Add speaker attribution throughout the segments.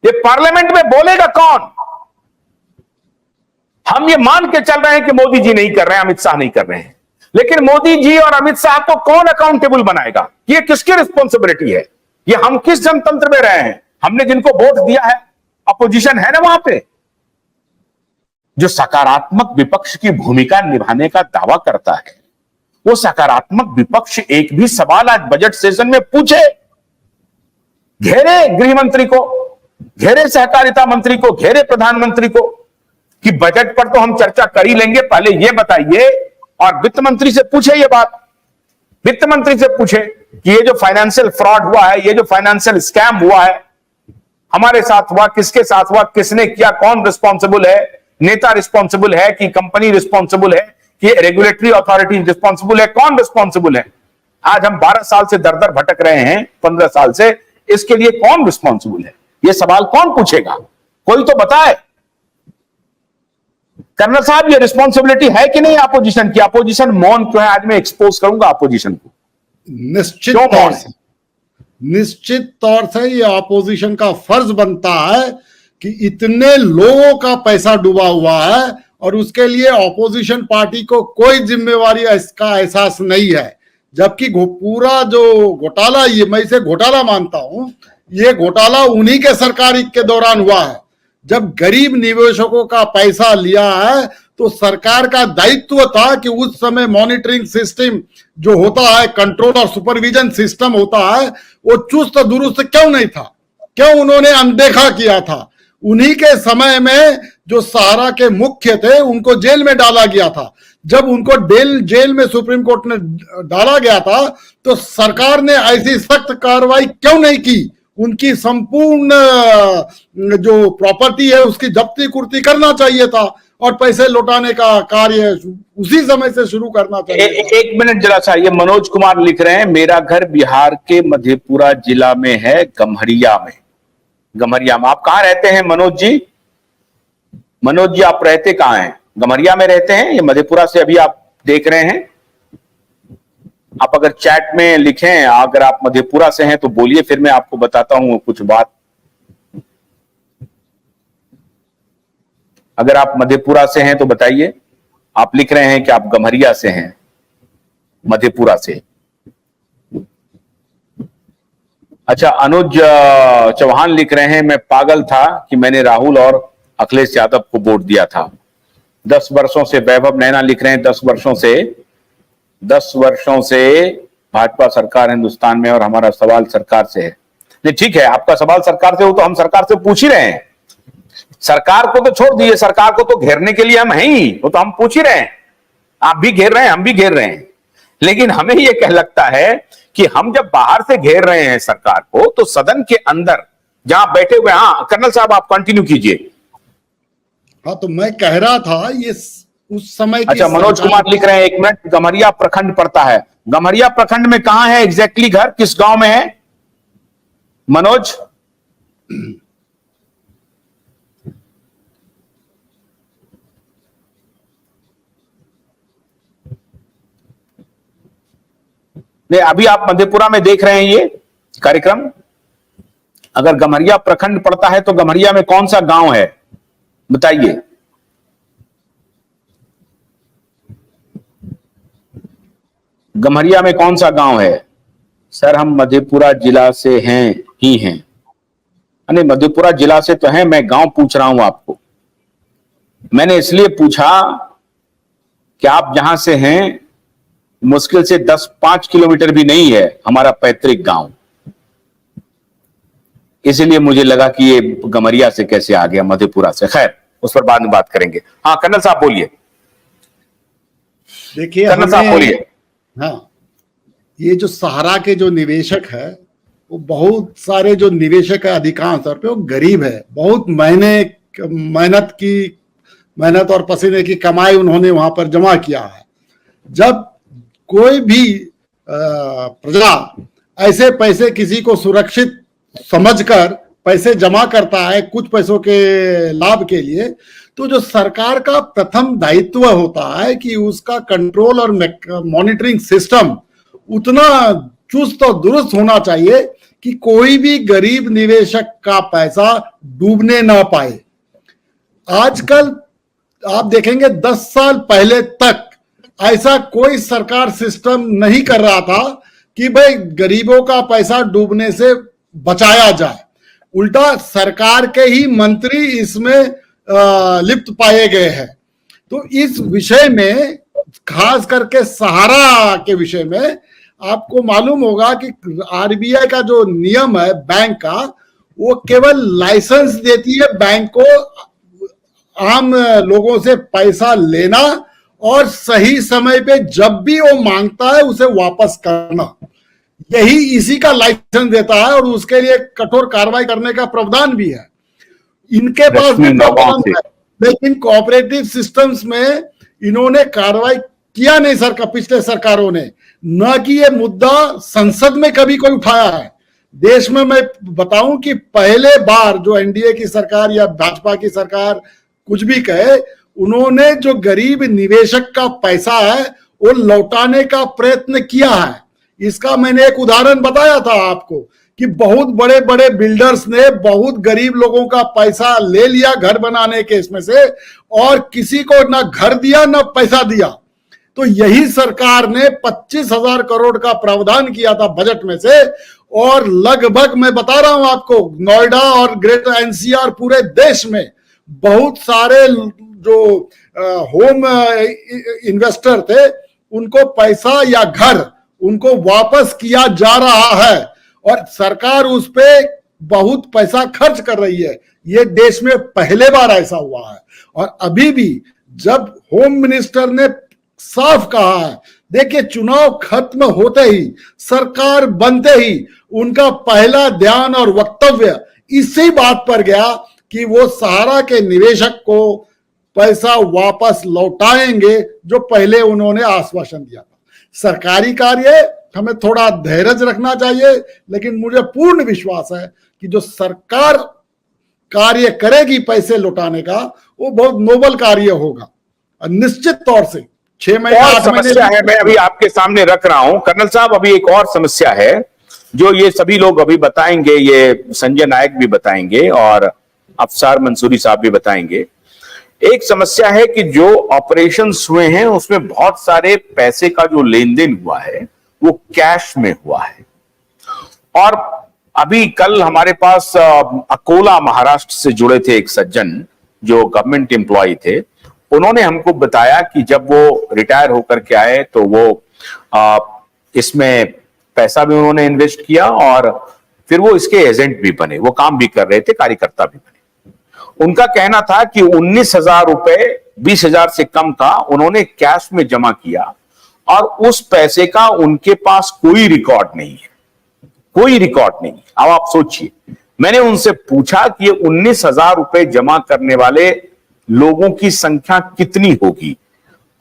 Speaker 1: ये पार्लियामेंट में बोलेगा कौन? हम ये मान के चल रहे हैं कि मोदी जी नहीं कर रहे हैं, अमित शाह नहीं कर रहे हैं, लेकिन मोदी जी और अमित शाह को कौन अकाउंटेबल बनाएगा? ये किसकी रिस्पॉन्सिबिलिटी है? ये हम किस जनतंत्र में रहे हैं? हमने जिनको वोट दिया है, अपोजिशन है ना वहां पे, जो सकारात्मक विपक्ष की भूमिका निभाने का दावा करता है, वो सकारात्मक विपक्ष एक भी सवाल आज बजट सेशन में पूछे। घेरे गृह मंत्री को, घेरे सहकारिता मंत्री को, घेरे प्रधानमंत्री को कि बजट पर तो हम चर्चा कर ही लेंगे, पहले ये बताइए। और वित्त मंत्री से पूछे ये बात, वित्त मंत्री से पूछे कि ये जो फाइनेंशियल फ्रॉड हुआ है, ये जो फाइनेंशियल स्कैम हुआ है, हमारे साथ हुआ, किसके साथ हुआ, किसने किया, कौन रिस्पॉन्सिबल है? नेता रिस्पॉन्सिबल है कि कंपनी रिस्पॉन्सिबल है कि रेगुलेटरी अथॉरिटी रिस्पॉन्सिबल है? कौन रिस्पॉन्सिबल है? आज हम 12 साल से दर दर भटक रहे हैं, 15 साल से, इसके लिए कौन रिस्पॉन्सिबल है? ये सवाल कौन पूछेगा? कोई तो बताए। कर्नल साहब, ये रिस्पॉन्सिबिलिटी है कि नहीं अपोजिशन की? अपोजिशन मौन क्यों है? आज मैं एक्सपोज करूंगा अपोजिशन को।
Speaker 2: निश्चित तौर से ये अपोजिशन का फर्ज बनता है कि इतने लोगों का पैसा डूबा हुआ है और उसके लिए अपोजिशन पार्टी को कोई जिम्मेवारी इसका एहसास नहीं है। जबकि पूरा जो घोटाला, ये मैं इसे घोटाला मानता हूं, ये घोटाला उन्हीं के सरकार के दौरान हुआ है। जब गरीब निवेशकों का पैसा लिया है तो सरकार का दायित्व था कि उस समय मॉनिटरिंग सिस्टम जो होता है, कंट्रोल और सुपरविजन सिस्टम होता है, वो चुस्त दुरुस्त क्यों नहीं था? क्यों उन्होंने अनदेखा किया था? उन्हीं के समय में जो सहारा के मुख्य थे उनको जेल में डाला गया था। जब उनको जेल में सुप्रीम कोर्ट ने डाला गया था तो सरकार ने ऐसी सख्त कार्रवाई क्यों नहीं की? उनकी संपूर्ण जो प्रॉपर्टी है उसकी जब्ती कुर्ती करना चाहिए था और पैसे लौटाने का कार्य उसी समय से शुरू करना चाहिए।
Speaker 1: एक मिनट जरा सा, ये मनोज कुमार लिख रहे हैं, मेरा घर बिहार के मधेपुरा जिला में है, गम्हरिया में। गम्हरिया में आप कहाँ रहते हैं मनोज जी? मनोज जी, आप रहते कहाँ हैं? गम्हरिया में रहते हैं? ये मधेपुरा से अभी आप देख रहे हैं? आप अगर चैट में लिखें, अगर आप मधेपुरा से हैं तो बोलिए, फिर मैं आपको बताता हूं कुछ बात। अगर आप मधेपुरा से हैं तो बताइए। आप लिख रहे हैं कि आप गम्हरिया से हैं, मधेपुरा से। अच्छा, अनुज चौहान लिख रहे हैं, मैं पागल था कि मैंने राहुल और अखिलेश यादव को वोट दिया था। 10 वर्षों से, वैभव नैना लिख रहे हैं, 10 वर्षों से भाजपा सरकार हिंदुस्तान में और हमारा सवाल सरकार से है। नहीं, ठीक है, आपका सवाल सरकार से हो तो हम सरकार से पूछ ही रहे हैं। सरकार को तो छोड़ दिए, सरकार को तो घेरने के लिए हम हैं ही, वो तो हम पूछ ही रहे हैं। आप भी घेर रहे हैं, हम भी घेर रहे हैं, लेकिन हमें यह कह लगता है कि हम जब बाहर से घेर रहे हैं सरकार को, तो सदन के अंदर जहां बैठे हुए, हाँ कर्नल साहब आप कंटिन्यू कीजिए।
Speaker 2: हाँ, तो मैं कह रहा था ये उस समय की।
Speaker 1: अच्छा, मनोज कुमार लिख रहे हैं, 1 मिनट, गम्हरिया प्रखंड पड़ता है। गम्हरिया प्रखंड में कहां है एग्जैक्टली घर, किस गांव में है मनोज? नहीं, अभी आप मधेपुरा में देख रहे हैं ये कार्यक्रम। अगर गम्हरिया प्रखंड पड़ता है तो गम्हरिया में कौन सा गांव है बताइए। गम्हरिया में कौन सा गांव है? सर हम मधेपुरा जिला से हैं ही हैं। नहीं, मधेपुरा जिला से तो हैं, मैं गांव पूछ रहा हूं आपको। मैंने इसलिए पूछा कि आप जहां से हैं मुश्किल से 10-5 किलोमीटर भी नहीं है हमारा पैतृक गांव, इसलिए मुझे लगा कि ये गम्हरिया से कैसे आ गया मधेपुरा से। खैर, उस पर बाद में बात करेंगे। हाँ कर्नल साहब बोलिए।
Speaker 2: देखिए
Speaker 1: कर्नल साहब बोलिए।
Speaker 2: हाँ, ये जो सहारा के जो निवेशक है, वो बहुत सारे जो निवेशक है अधिकांश तौर पे वो गरीब है। बहुत मेहनत और पसीने की कमाई उन्होंने वहां पर जमा किया है। जब कोई भी प्रजा ऐसे पैसे किसी को सुरक्षित समझकर पैसे जमा करता है कुछ पैसों के लाभ के लिए, तो जो सरकार का प्रथम दायित्व होता है कि उसका कंट्रोल और मॉनिटरिंग सिस्टम उतना चुस्त और दुरुस्त होना चाहिए कि कोई भी गरीब निवेशक का पैसा डूबने ना पाए। आजकल आप देखेंगे 10 साल पहले तक ऐसा कोई सरकार सिस्टम नहीं कर रहा था कि भाई गरीबों का पैसा डूबने से बचाया जाए। उल्टा सरकार के ही मंत्री इसमें लिप्त पाए गए हैं। तो इस विषय में, खास करके सहारा के विषय में, आपको मालूम होगा कि आरबीआई का जो नियम है बैंक का, वो केवल लाइसेंस देती है बैंक को आम लोगों से पैसा लेना और सही समय पे जब भी वो मांगता है उसे वापस करना। यही इसी का लाइसेंस देता है और उसके लिए कठोर कार्रवाई करने का प्रावधान भी है। इनके पास भी प्रावधान है, लेकिन कोऑपरेटिव सिस्टम्स में इन्होंने कार्रवाई किया नहीं पिछले सरकारों ने, न कि ये मुद्दा संसद में कभी कोई उठाया है। देश में मैं बताऊं कि पहले बार जो एनडीए की सरकार या भाजपा की सरकार कुछ भी कहे, उन्होंने जो गरीब निवेशक का पैसा है वो लौटाने का प्रयत्न किया है। इसका मैंने एक उदाहरण बताया था आपको कि बहुत बड़े बड़े बिल्डर्स ने बहुत गरीब लोगों का पैसा ले लिया घर बनाने के इसमें से, और किसी को ना घर दिया ना पैसा दिया। तो यही सरकार ने 25,000 करोड़ का प्रावधान किया था बजट में से, और लगभग मैं बता रहा हूं आपको, नोएडा और ग्रेटर एनसीआर पूरे देश में बहुत सारे जो होम इन्वेस्टर थे उनको पैसा या घर उनको वापस किया जा रहा है, और सरकार उस पे बहुत पैसा खर्च कर रही है। ये देश में पहले बार ऐसा हुआ है। और अभी भी जब होम मिनिस्टर ने साफ कहा है, देखिए चुनाव खत्म होते ही, सरकार बनते ही उनका पहला ध्यान और वक्तव्य इसी बात पर गया कि वो सहारा के निवेशक को पैसा वापस लौटाएंगे जो पहले उन्होंने आश्वासन दिया था। सरकारी कार्य हमें थोड़ा धैर्य रखना चाहिए, लेकिन मुझे पूर्ण विश्वास है कि जो सरकार कार्य करेगी पैसे लौटाने का, वो बहुत नोबल कार्य होगा। और निश्चित तौर से 6 महीने 8
Speaker 1: समस्या है, मैं अभी आपके सामने रख रहा हूं कर्नल साहब। अभी एक और समस्या है जो ये सभी लोग अभी बताएंगे, ये संजय नायक भी बताएंगे और अफसार मंसूरी साहब भी बताएंगे। एक समस्या है कि जो ऑपरेशंस हुए हैं उसमें बहुत सारे पैसे का जो लेन देन हुआ है वो कैश में हुआ है। और अभी कल हमारे पास अकोला महाराष्ट्र से जुड़े थे एक सज्जन जो गवर्नमेंट एम्प्लॉय थे, उन्होंने हमको बताया कि जब वो रिटायर होकर के आए तो वो इसमें पैसा भी उन्होंने इन्वेस्ट किया और फिर वो इसके एजेंट भी बने, वो काम भी कर रहे थे, कार्यकर्ता भी बने। उनका कहना था कि 19,000 रुपए 20,000 से कम का उन्होंने कैश में जमा किया और उस पैसे का उनके पास कोई रिकॉर्ड नहीं है, कोई रिकॉर्ड नहीं। अब आप सोचिए, मैंने उनसे पूछा कि ये 19,000 रुपए जमा करने वाले लोगों की संख्या कितनी होगी,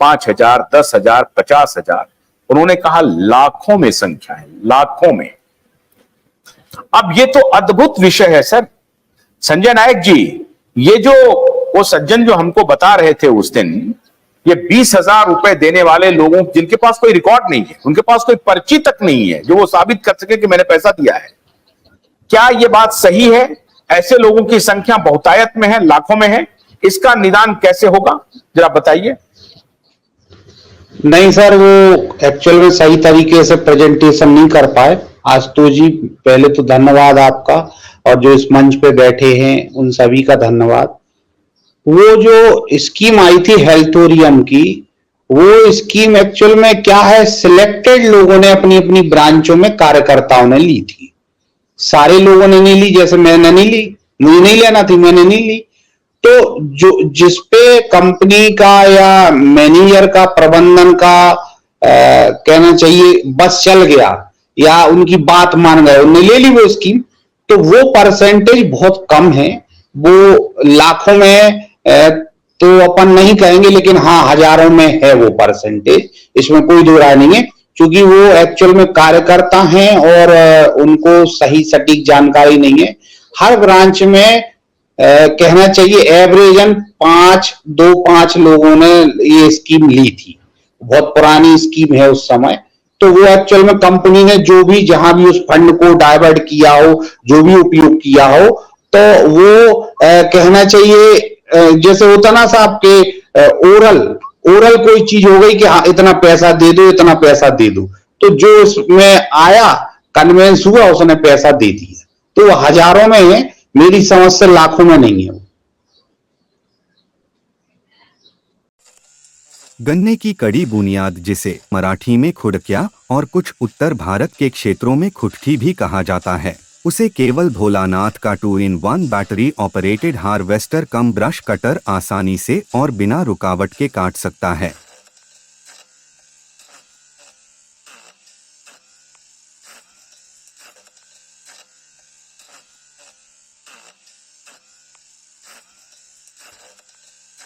Speaker 1: 5,000, 10,000, 50,000? उन्होंने कहा लाखों में संख्या है, लाखों में। अब ये तो अद्भुत विषय है सर। संजय नायक जी, ये जो वो सज्जन जो हमको बता रहे थे उस दिन, ये 20,000 रुपए देने वाले लोगों जिनके पास कोई रिकॉर्ड नहीं है, उनके पास कोई पर्ची तक नहीं है जो वो साबित कर सके कि मैंने पैसा दिया है, क्या ये बात सही है? ऐसे लोगों की संख्या बहुतायत में है, लाखों में है। इसका निदान कैसे होगा, जरा बताइए।
Speaker 3: नहीं सर, वो एक्चुअल में सही तरीके से प्रेजेंटेशन नहीं कर पाए। आशुतोष जी, पहले तो धन्यवाद आपका, और जो इस मंच पे बैठे हैं उन सभी का धन्यवाद। वो जो स्कीम आई थी हेल्थोरियम की, वो स्कीम एक्चुअल में क्या है, सिलेक्टेड लोगों ने अपनी अपनी ब्रांचों में कार्यकर्ताओं ने ली थी। सारे लोगों ने नहीं ली, जैसे मैंने नहीं ली, मुझे नहीं लेना थी, मैंने नहीं ली। तो जो जिसपे कंपनी का या मैनेजर का, प्रबंधन का कहना चाहिए बस चल गया या उनकी बात मान गए, उन्होंने ले ली वो स्कीम, तो वो परसेंटेज बहुत कम है। वो लाखों में तो अपन नहीं कहेंगे, लेकिन हाँ हजारों में है वो परसेंटेज, इसमें कोई दो राय नहीं है। क्योंकि वो एक्चुअल में कार्यकर्ता हैं और उनको सही सटीक जानकारी नहीं है। हर ब्रांच में कहना चाहिए एवरेजन 5 लोगों ने ये स्कीम ली थी। बहुत पुरानी स्कीम है उस समय, तो वो एक्चुअल में कंपनी ने जो भी जहां भी उस फंड को डाइवर्ट किया हो, जो भी उपयोग किया हो, तो वो कहना चाहिए जैसे होता ना साहब के ओरल कोई चीज हो गई कि हाँ इतना पैसा दे दो, इतना पैसा दे दो, तो जो उसमें आया कन्वेंस हुआ उसने पैसा दे दिया, तो वो हजारों में है, मेरी समझ से लाखों में नहीं है।
Speaker 4: गन्ने की कड़ी बुनियाद, जिसे मराठी में खुडक्या और कुछ उत्तर भारत के क्षेत्रों में खुटकी भी कहा जाता है, उसे केवल भोलानाथ का 2-in-1 बैटरी ऑपरेटेड हार्वेस्टर कम ब्रश कटर आसानी से और बिना रुकावट के काट सकता है।